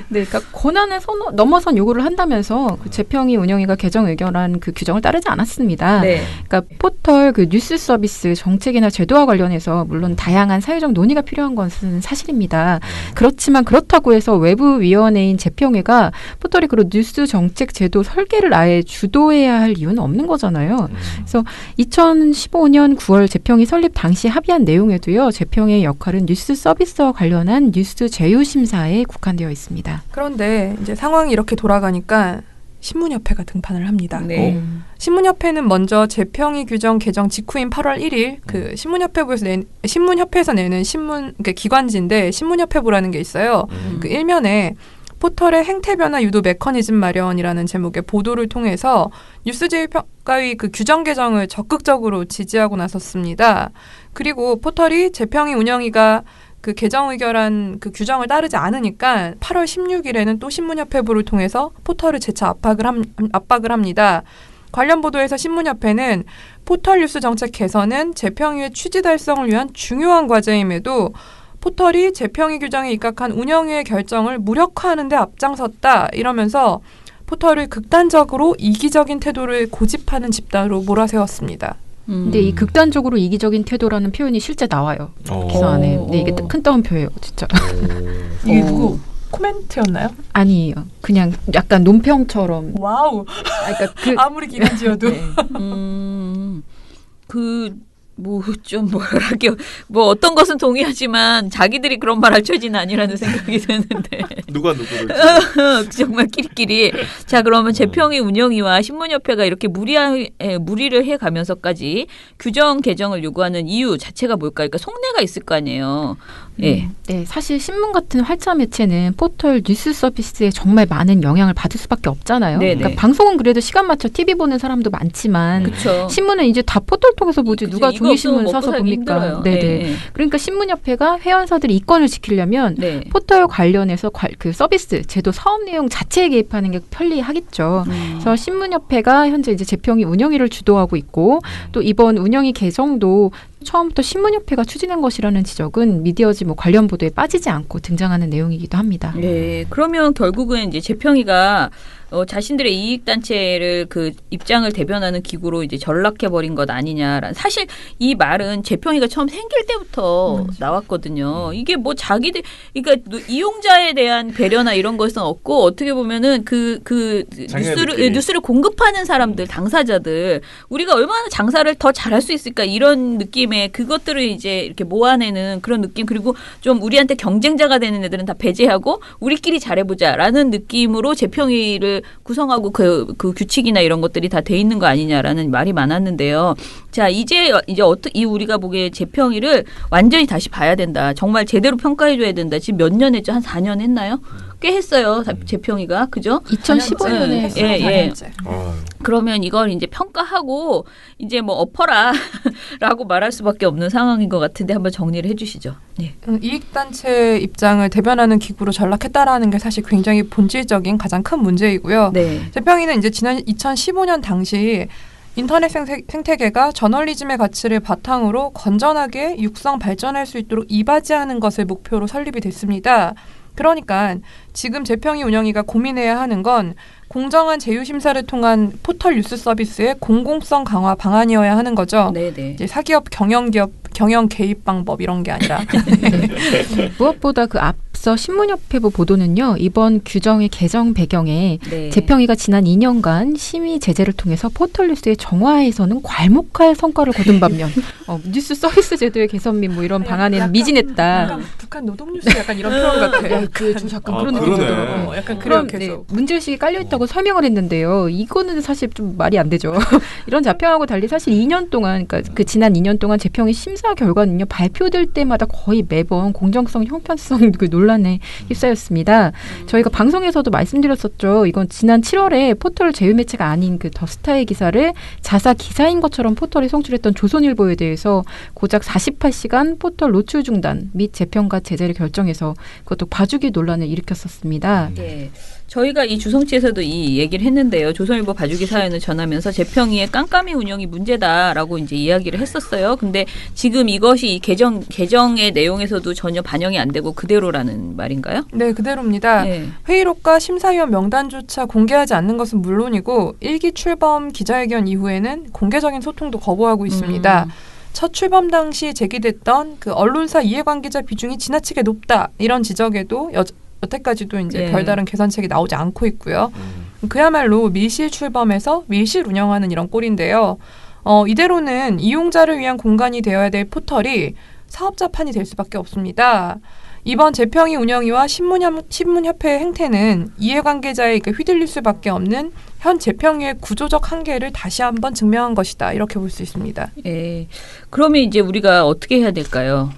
네, 그러니까 권한을 넘어선 요구를 한다면서 그 재평이 운영위가 개정 의결한 그 규정을 따르지 않았습니다. 네. 그러니까 포털 그 뉴스 서비스 정책이나 제도와 관련해서 물론 다양한 사회적 논의가 필요한 것은 사실입니다. 그렇지만 그렇다고 해서 외부 위원회인 재평회가 포털이 그런 뉴스 정책 제도 설계를 아예 주도해야 할 이유는 없는 거잖아요. 그래서 2015년 9월 재평이 설립 당시 합의한 내용에도요. 재평의 역할은 뉴스 서비스와 관련한 뉴스 제휴 심사에 국한되어 있습니다. 그런데 이제 상황이 이렇게 돌아가니까 신문협회가 등판을 합니다. 네. 신문협회는 먼저 재평이 규정 개정 직후인 8월 1일 그 신문협회에서 내는 신문 그러니까 기관지인데 신문협회부라는 게 있어요. 그 일면에 포털의 행태 변화 유도 메커니즘 마련이라는 제목의 보도를 통해서 뉴스 제휴 평가위 그 규정 개정을 적극적으로 지지하고 나섰습니다. 그리고 포털이 재평이 운영위가 그 개정 의결한 그 규정을 따르지 않으니까 8월 16일에는 또 신문협회부를 통해서 포털을 재차 압박을 합니다. 관련 보도에서 신문협회는 포털 뉴스 정책 개선은 재평위의 취지 달성을 위한 중요한 과제임에도 포털이 재평위 규정에 입각한 운영위의 결정을 무력화하는 데 앞장섰다 이러면서 포털을 극단적으로 이기적인 태도를 고집하는 집단으로 몰아세웠습니다. 근데 이 극단적으로 이기적인 태도라는 표현이 실제 나와요. 기사 안에. 네, 이게 큰 따옴표예요, 진짜. 이게 누구 코멘트였나요? 아니에요. 그냥 약간 논평처럼. 와우. 그러니까 아무리 기간지어도. 네. 뭐 좀 뭐랄게요. 뭐 어떤 것은 동의하지만 자기들이 그런 말 할 처지는 아니라는 생각이 드는데. 누가 누구를 정말 끼리끼리. 자, 그러면 재평이 운영위와 신문협회가 이렇게 무리를 해가면서까지 규정 개정을 요구하는 이유 자체가 뭘까요? 그러니까 속내가 있을 거 아니에요. 예. 네, 사실 신문 같은 활자 매체는 포털 뉴스 서비스에 정말 많은 영향을 받을 수밖에 없잖아요. 네네. 그러니까 방송은 그래도 시간 맞춰 TV 보는 사람도 많지만 그렇죠. 신문은 이제 다 포털 통해서 보지 그치, 누가 이거 종이신문 없으면 사서 먹고 살기 봅니까? 힘들어요. 네네. 예, 예. 그러니까 신문협회가 회원사들의 이권을 지키려면 네. 포털 관련해서 그 서비스 제도 사업 내용 자체에 개입하는 게 편리하겠죠. 그래서 신문협회가 현재 이제 재평이 운영위를 주도하고 있고 또 이번 운영위 개정도 처음부터 신문협회가 추진한 것이라는 지적은 미디어지 뭐 관련 보도에 빠지지 않고 등장하는 내용이기도 합니다. 네, 그러면 결국은 이제 재평이가 자신들의 이익 단체를 그 입장을 대변하는 기구로 이제 전락해버린 것 아니냐라는 사실 이 말은 재평이가 처음 생길 때부터 나왔거든요. 이게 뭐 자기들 그러니까 이용자에 대한 배려나 이런 것은 없고 어떻게 보면은 그 뉴스를 공급하는 사람들 당사자들 우리가 얼마나 장사를 더 잘할 수 있을까 이런 느낌의 그것들을 이제 이렇게 모아내는 그런 느낌 그리고 좀 우리한테 경쟁자가 되는 애들은 다 배제하고 우리끼리 잘해보자라는 느낌으로 재평이를 구성하고 그 규칙이나 이런 것들이 다 돼 있는 거 아니냐라는 말이 많았는데요. 자, 이제 어떻게 우리가 보기에 재평이를 완전히 다시 봐야 된다. 정말 제대로 평가해줘야 된다. 지금 몇 년 했죠? 한 4년 했나요? 꽤 했어요. 재평이가. 그죠? 2015년에 예. 그러면 이걸 이제 평가하고 이제 뭐 엎어라 라고 말할 수밖에 없는 상황인 것 같은데 한번 정리를 해 주시죠. 네. 이익단체 입장을 대변하는 기구로 전락했다라는 게 사실 굉장히 본질적인 가장 큰 문제이고요. 네. 재평이는 이제 지난 2015년 당시 인터넷 생태계가 저널리즘의 가치를 바탕으로 건전하게 육성 발전할 수 있도록 이바지하는 것을 목표로 설립이 됐습니다. 그러니까 지금 재평이 운영위가 고민해야 하는 건 공정한 제휴 심사를 통한 포털 뉴스 서비스의 공공성 강화 방안이어야 하는 거죠. 네네. 이제 사기업, 경영 개입 방법 이런 게 아니라. 무엇보다 그 앞서 신문협회부 보도는요. 이번 규정의 개정 배경에 네. 재평이가 지난 2년간 심의 제재를 통해서 포털 뉴스의 정화에서는 괄목할 성과를 거둔 반면 뉴스 서비스 제도의 개선 및 뭐 이런 방안에는 미진했다. 약간 북한 노동뉴스 약간 이런 표현 같아. 좀 약간 그런 그러네. 느낌이 들더라고요. 약간 그런 그런 계속. 문제의식이 깔려있다고 설명을 했는데요. 이거는 사실 좀 말이 안 되죠. 이런 자평하고 달리 사실 2년 동안 그러니까 그 지난 2년 동안 재평의 심사 결과는요. 발표될 때마다 거의 매번 공정성, 형평성 그 논란에 휩싸였습니다. 저희가 방송에서도 말씀드렸었죠. 이건 지난 7월에 포털 제휴 매체가 아닌 그 더스타의 기사를 자사 기사인 것처럼 포털에 송출했던 조선일보에 대해서 고작 48시간 포털 노출 중단 및 재평가 제재를 결정해서 그것도 봐주기 논란을 일으켰었습니다. 네. 저희가 이 주성치에서도 이 얘기를 했는데요. 조선일보 봐주기 사연을 전하면서 재평이의 깜깜이 운영이 문제다라고 이제 이야기를 했었어요. 근데 지금 이것이 이 개정의 내용에서도 전혀 반영이 안 되고 그대로라는 말인가요? 네, 그대로입니다. 네. 회의록과 심사위원 명단조차 공개하지 않는 것은 물론이고 일기 출범 기자회견 이후에는 공개적인 소통도 거부하고 있습니다. 첫 출범 당시 제기됐던 그 언론사 이해관계자 비중이 지나치게 높다 이런 지적에도 여태까지도 이제 네. 별다른 개선책이 나오지 않고 있고요. 그야말로 밀실 출범해서 밀실 운영하는 이런 꼴인데요. 이대로는 이용자를 위한 공간이 되어야 될 포털이 사업자판이 될 수밖에 없습니다. 이번 재평이 운영위와 신문협회의 행태는 이해관계자에게 휘둘릴 수밖에 없는 현 재평위의 구조적 한계를 다시 한번 증명한 것이다. 이렇게 볼 수 있습니다. 예. 그러면 이제 우리가 어떻게 해야 될까요?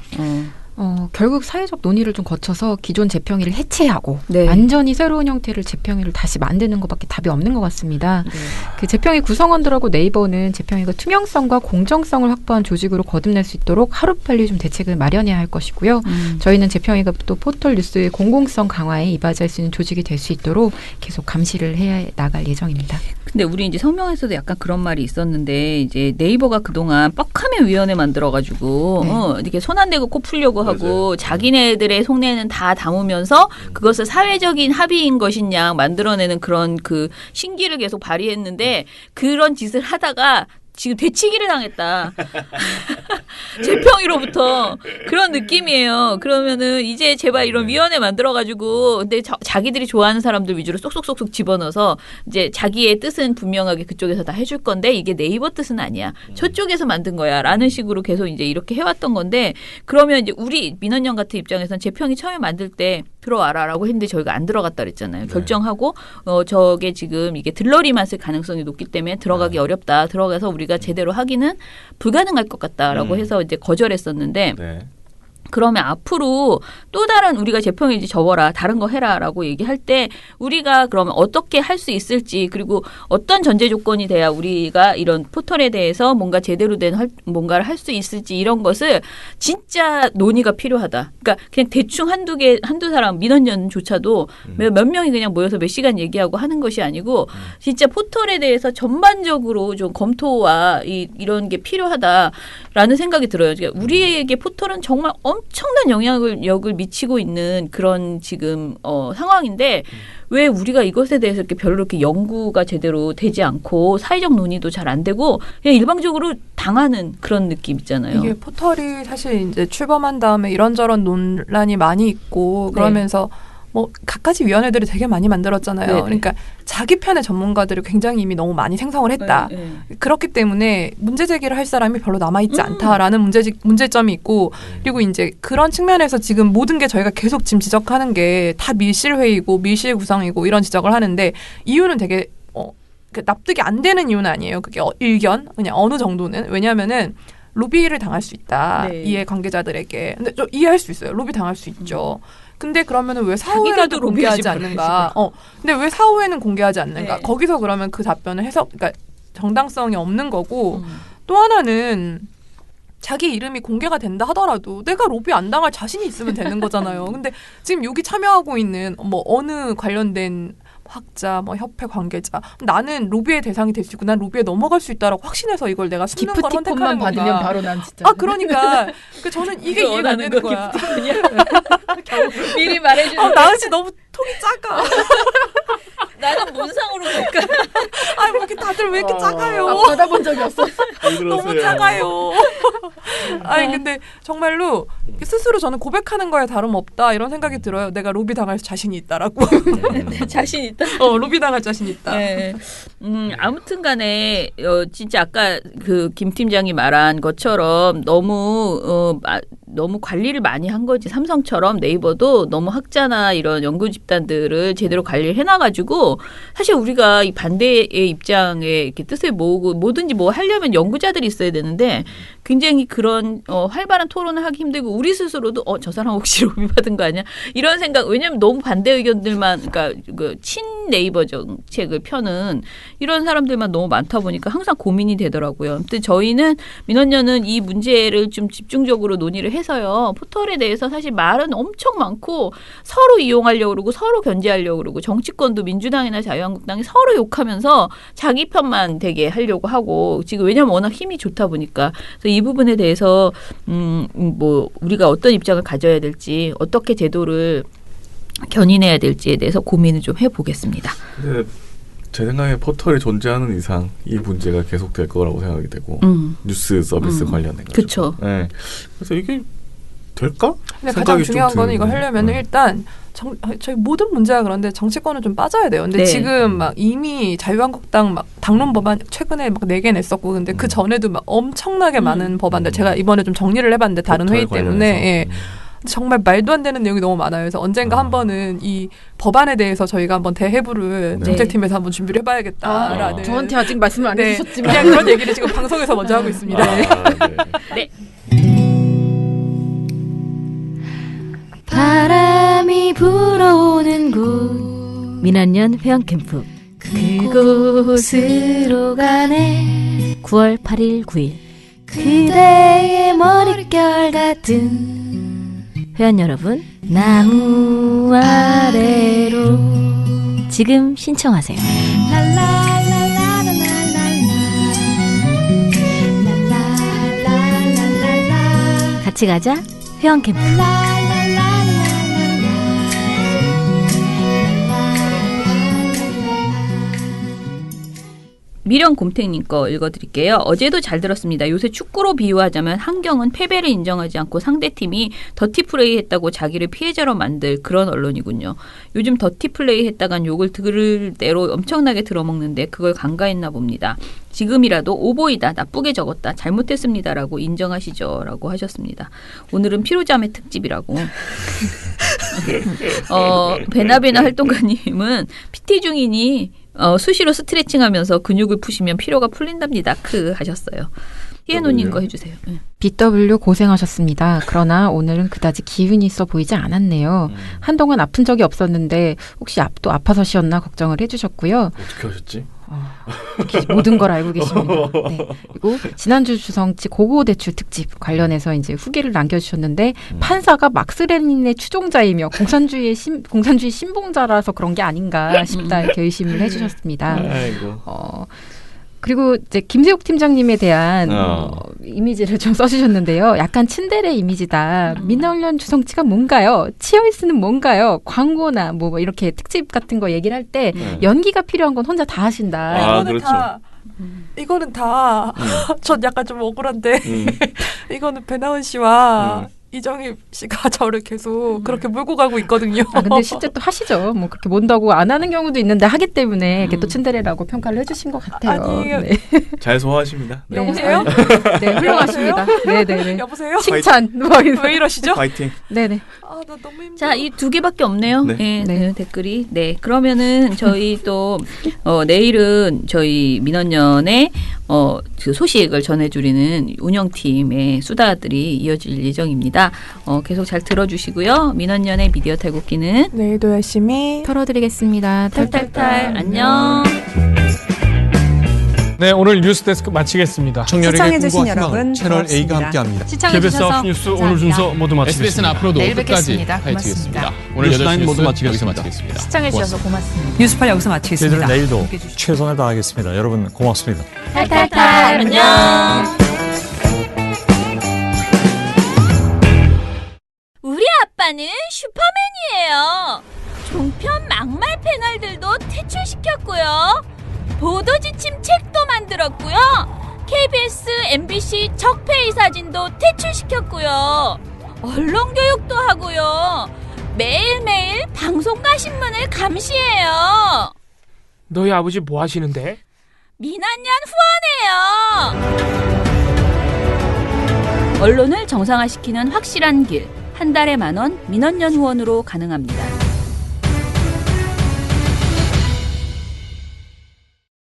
결국 사회적 논의를 좀 거쳐서 기존 재평위를 해체하고 네. 완전히 새로운 형태를 재평위를 다시 만드는 것밖에 답이 없는 것 같습니다. 네. 그 재평위 구성원들하고 네이버는 재평위가 투명성과 공정성을 확보한 조직으로 거듭날 수 있도록 하루빨리 좀 대책을 마련해야 할 것이고요. 저희는 재평위가 또 포털 뉴스의 공공성 강화에 이바지할 수 있는 조직이 될 수 있도록 계속 감시를 해 나갈 예정입니다. 근데 우리 이제 성명에서도 약간 그런 말이 있었는데 이제 네이버가 그동안 뻑하면 위원회 만들어가지고 이렇게 손 안 대고 코 풀려고 하고 자기네들의 속내는 다 담으면서 그것을 사회적인 합의인 것이냐 만들어내는 그런 그 신기를 계속 발휘했는데 그런 짓을 하다가 지금 되치기를 당했다. 재평이로부터 그런 느낌이에요. 그러면은 이제 제발 이런 위원회 만들어가지고 근데 자기들이 좋아하는 사람들 위주로 쏙쏙쏙쏙 집어넣어서 이제 자기의 뜻은 분명하게 그쪽에서 다 해줄 건데 이게 네이버 뜻은 아니야. 저쪽에서 만든 거야라는 식으로 계속 이제 이렇게 해왔던 건데 그러면 이제 우리 민원연 같은 입장에서는 재평이 처음에 만들 때 들어와라라고 했는데 저희가 안 들어갔다 그랬잖아요. 결정하고 저게 지금 이게 들러리만 쓸 가능성이 높기 때문에 들어가기 어렵다. 들어가서 우리가 제대로 하기는 불가능할 것 같다라고 해서 이제 거절했었는데 네. 그러면 앞으로 또 다른 우리가 재평일지 접어라 다른 거 해라라고 얘기할 때 우리가 그러면 어떻게 할 수 있을지 그리고 어떤 전제 조건이 돼야 우리가 이런 포털에 대해서 뭔가 제대로 된 뭔가를 할 수 있을지 이런 것을 진짜 논의가 필요하다. 그러니까 그냥 대충 한두 사람 민원연조차도 몇 명이 그냥 모여서 몇 시간 얘기하고 하는 것이 아니고 진짜 포털에 대해서 전반적으로 좀 검토와 이런 게 필요하다라는 생각이 들어요. 그러니까 우리에게 포털은 정말 엄청난 영향력을 미치고 있는 그런 지금 상황인데 왜 우리가 이것에 대해서 이렇게 별로 이렇게 연구가 제대로 되지 않고 사회적 논의도 잘 안 되고 그냥 일방적으로 당하는 그런 느낌 있잖아요. 이게 포털이 사실 이제 출범한 다음에 이런저런 논란이 많이 있고 그러면서 뭐 갖가지 위원회들을 되게 많이 만들었잖아요. 네네. 그러니까 자기 편의 전문가들을 굉장히 이미 너무 많이 생성을 했다. 그렇기 때문에 문제 제기를 할 사람이 별로 남아있지 않다라는 문제점이 있고 그리고 이제 그런 측면에서 지금 모든 게 저희가 계속 지금 지적하는 게 다 밀실회의고 밀실 구성이고 이런 지적을 하는데 이유는 되게 납득이 안 되는 이유는 아니에요. 그게 일견 그냥 어느 정도는 왜냐하면은 로비를 당할 수 있다. 네. 이해 관계자들에게. 근데 좀 이해할 수 있어요. 로비 당할 수 있죠. 근데 그러면은 왜 사후에라도 공개하지 않는가? 근데 왜 사후에는 공개하지 않는가? 네. 거기서 그러면 그 답변을 그러니까 정당성이 없는 거고 또 하나는 자기 이름이 공개가 된다 하더라도 내가 로비 안 당할 자신이 있으면 되는 거잖아요. 근데 지금 여기 참여하고 있는 뭐 어느 관련된 학자, 뭐 협회 관계자 나는 로비의 대상이 될 수 있고 난 로비에 넘어갈 수 있다라고 확신해서 이걸 내가 숨는 걸 선택하는 건가? 받으면 바로 난 진짜. 그러니까 저는 이게 이해가 안 되는 거야. 미리 말해주는 나은 씨 너무 통이 작아. 나는 문상으로 볼까? 아니 뭐 이렇게 다들 왜 이렇게 작아요? 받아본 적이 없어. 너무 작아요. 아니 근데 정말로 스스로 저는 고백하는 거에 다름없다 이런 생각이 들어요. 내가 로비 당할 자신이 있다라고. 자신 있다. 로비 당할 자신 있다. 네. 아무튼간에 진짜 아까 그 김 팀장이 말한 것처럼 너무 관리를 많이 한 거지. 삼성처럼 네이버도 너무 학자나 이런 연구 집단들을 제대로 관리를 해놔가지고 사실 우리가 이 반대의 입장에 이렇게 뜻을 모으고 뭐든지 뭐 하려면 연구자들이 있어야 되는데 굉장히 그런 활발한 토론을 하기 힘들고 우리 스스로도 저 사람 혹시 로비 받은 거 아니야? 이런 생각. 왜냐하면 너무 반대 의견들만 그러니까 그 친 네이버 정책을 펴는 이런 사람들만 너무 많다 보니까 항상 고민이 되더라고요. 근데 저희는 민원연은 이 문제를 좀 집중적으로 논의를 해서요. 포털에 대해서 사실 말은 엄청 많고 서로 이용하려고 그러고 서로 견제하려고 그러고 정치권도 민주당이나 자유한국당이 서로 욕하면서 자기 편만 되게 하려고 하고 지금 왜냐하면 워낙 힘이 좋다 보니까 그래서 이 부분에 대해서 뭐 우리가 어떤 입장을 가져야 될지 어떻게 제도를 견인해야 될지에 대해서 고민을 좀 해보겠습니다. 근데 제 생각에 포털이 존재하는 이상 이 문제가 계속될 거라고 생각이 되고 뉴스 서비스 관련해 가지고. 그렇죠. 네. 그래서 이게 될까? 근데 가장 중요한 거는 이거 하려면 일단 저희 모든 문제가 그런데 정치권은 좀 빠져야 돼요. 근데 네. 지금 막 이미 자유한국당 막 당론 법안 최근에 막 4개 냈었고 근데 그 전에도 막 엄청나게 많은 법안들 제가 이번에 좀 정리를 해봤는데 다른 회의 때문에 예. 정말 말도 안 되는 내용이 너무 많아요. 그래서 언젠가 한 번은 이 법안에 대해서 저희가 한번 대해부를 정책팀에서 한번 준비를 해봐야겠다라는. 저한테 아직 말씀을 안 해주셨지만 그냥 그런 얘기를 지금 방송에서 먼저 하고 있습니다. 네. 바람이 불어오는 곳 민원연 회원캠프 그곳으로 가네 9월 8일 9일 그대의 머릿결 같은 회원 여러분 나무 아래로 지금 신청하세요. 같이 가자 회원 캠프. 미련 곰탱님 거 읽어드릴게요. 어제도 잘 들었습니다. 요새 축구로 비유하자면 한경은 패배를 인정하지 않고 상대팀이 더티 플레이 했다고 자기를 피해자로 만들 그런 언론이군요. 요즘 더티 플레이 했다간 욕을 들을 대로 엄청나게 들어먹는데 그걸 간과했나 봅니다. 지금이라도 오보이다, 나쁘게 적었다, 잘못했습니다라고 인정하시죠 라고 하셨습니다. 오늘은 피로자매 특집이라고. 베나베나 활동가님은 PT 중이니 수시로 스트레칭하면서 근육을 푸시면 피로가 풀린답니다. 크 하셨어요. 희애노님 거 해주세요. 네. BW 고생하셨습니다. 그러나 오늘은 그다지 기운이 있어 보이지 않았네요. 한동안 아픈 적이 없었는데 혹시 또 아파서 쉬었나 걱정을 해주셨고요. 어떻게 하셨지? 모든 걸 알고 계십니다. 네. 그리고 지난주 주성치 고고대출 특집 관련해서 이제 후기를 남겨주셨는데 판사가 막스 레닌의 추종자이며 공산주의 신봉자라서 그런 게 아닌가 싶다 이렇게 의심을 해주셨습니다. 아이고. 그리고 이제 김세욱 팀장님에 대한 이미지를 좀 써주셨는데요. 약간 츤데레 이미지다. 민원련 주성치가 뭔가요? 치어이스는 뭔가요? 광고나 뭐 이렇게 특집 같은 거 얘기를 할 때 연기가 필요한 건 혼자 다 하신다. 그렇죠. 이거는 다 전 약간 좀 억울한데 이거는 배나은 씨와 이정희 씨가 저를 계속 그렇게 몰고 가고 있거든요. 근데 실제 또 하시죠. 뭐 그렇게 뭔다고 안 하는 경우도 있는데 하기 때문에 이렇게 또 츤데레라고 평가를 해주신 것 같아요. 아니, 네. 잘 소화하십니다. 네. 여보세요? 네, 훌륭하십니다. 네네네. 여보세요? 칭찬. 왜 이러시죠? 파이팅. 네네. 나 너무 힘들어. 자, 이 두 개밖에 없네요. 네. 네, 댓글이. 네, 그러면은 저희 또 내일은 저희 민원연의 그 소식을 전해드리는 운영팀의 수다들이 이어질 예정입니다. 계속 잘 들어주시고요. 민원연의 미디어 탈곡기는 내일도 열심히 털어드리겠습니다. 탈탈탈. 안녕. 네, 오늘 뉴스데스크 마치겠습니다. 청년에게 시청해주신 꿈과 희망을 여러분 채널 A가 고맙습니다. 함께합니다. 시청해주셔서 KBS 아홉 뉴스 오늘 순서 모두 마치겠습니다. SBS는 앞으로도 내일 끝까지 뵙겠습니다. 파헤치겠습니다. 고맙습니다. 오늘 뉴스 8시 라인 모두 뉴스 여기서 마치겠습니다. 마치겠습니다. 시청해주셔서 고맙습니다. 뉴스팔 여기서 마치겠습니다. 저희들은 내일도 최선을 다하겠습니다. 여러분 고맙습니다. 탈탈탈. 안녕. 우리 아빠는 슈퍼맨이에요. 종편 막말 패널들도 퇴출시켰고요. 보도지침 책도 만들었고요. KBS, MBC 적폐의 사진도 퇴출시켰고요. 언론교육도 하고요. 매일매일 방송과 신문을 감시해요. 너희 아버지 뭐 하시는데? 민원연 후원해요. 언론을 정상화시키는 확실한 길. 한 달에 10,000원 민원연 후원으로 가능합니다.